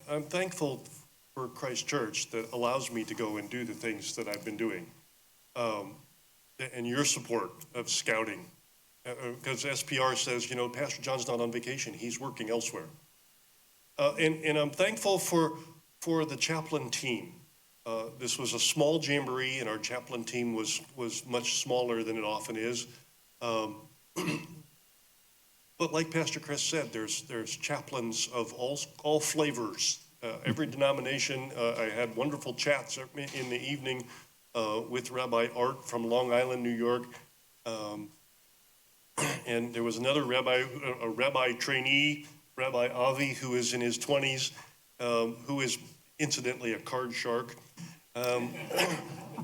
I'm thankful for Christ Church that allows me to go and do the things that I've been doing, and your support of scouting. Because SPR says, Pastor John's not on vacation, he's working elsewhere. And I'm thankful for the chaplain team. This was a small jamboree, and our chaplain team was much smaller than it often is. But like Pastor Chris said, there's chaplains of all flavors, every denomination. I had wonderful chats in the evening with Rabbi Art from Long Island, New York. And there was another rabbi, a rabbi trainee, Rabbi Avi, who is in his 20s, who is incidentally a card shark.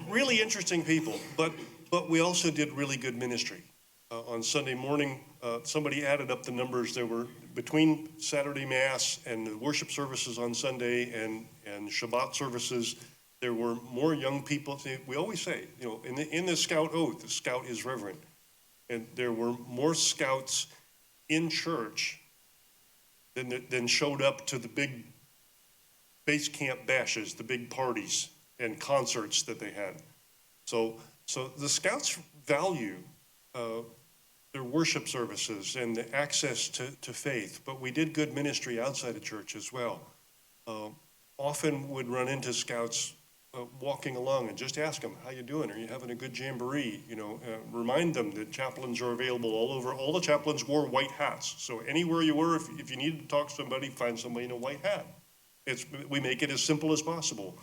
Really interesting people, but we also did really good ministry. On Sunday morning, somebody added up the numbers. There were, between Saturday Mass and the worship services on Sunday and Shabbat services, there were more young people. We always say, in the Scout oath, the Scout is reverend. And there were more Scouts in church than showed up to the big base camp bashes, the big parties and concerts that they had. So the Scouts value their worship services and the access to faith, but we did good ministry outside of church as well. Often would run into Scouts walking along and just ask them, how you doing? Are you having a good jamboree? Remind them that chaplains are available all over. All the chaplains wore white hats. So anywhere you were, if you needed to talk to somebody, find somebody in a white hat. We make it as simple as possible.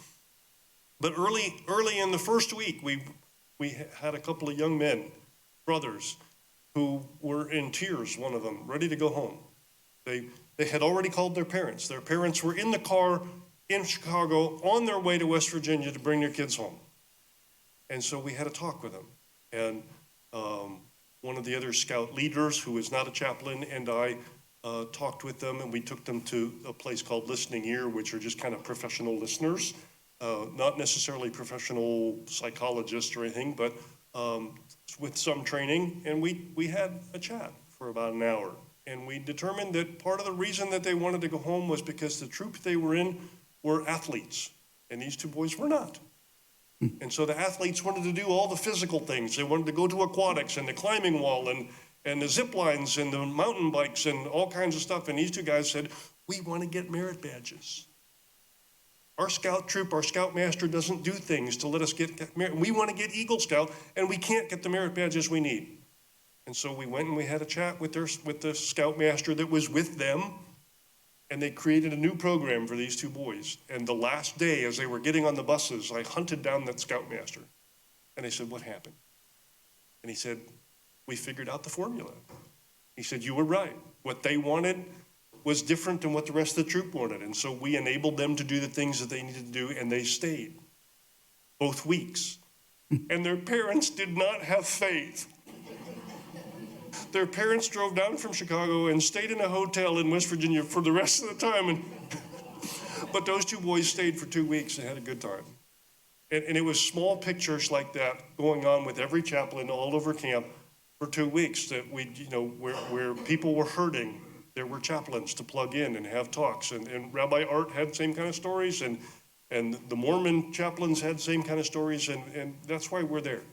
But early in the first week, we had a couple of young men, brothers, who were in tears, one of them, ready to go home. They had already called their parents. Their parents were in the car in Chicago on their way to West Virginia to bring their kids home. And so we had a talk with them. And one of the other Scout leaders, who is not a chaplain, and I talked with them, and we took them to a place called Listening Ear, which are just kind of professional listeners, not necessarily professional psychologists or anything, but with some training. And we had a chat for about an hour. And we determined that part of the reason that they wanted to go home was because the troop they were in were athletes, and these two boys were not. And so the athletes wanted to do all the physical things. They wanted to go to aquatics and the climbing wall and the zip lines and the mountain bikes and all kinds of stuff. And these two guys said, we want to get merit badges. Our scout troop, our scoutmaster doesn't do things to let us get merit. We want to get Eagle Scout, and we can't get the merit badges we need. And so we went and we had a chat with the scoutmaster that was with them, and they created a new program for these two boys. And the last day, as they were getting on the buses, I hunted down that scoutmaster. And I said, what happened? And he said, we figured out the formula. He said, you were right. What they wanted was different than what the rest of the troop wanted. And so we enabled them to do the things that they needed to do, and they stayed both weeks. And their parents did not have faith. Their parents drove down from Chicago and stayed in a hotel in West Virginia for the rest of the time. But those two boys stayed for 2 weeks and had a good time. And it was small pictures like that going on with every chaplain all over camp for 2 weeks that where people were hurting, there were chaplains to plug in and have talks. And Rabbi Art had the same kind of stories, and the Mormon chaplains had the same kind of stories, and that's why we're there.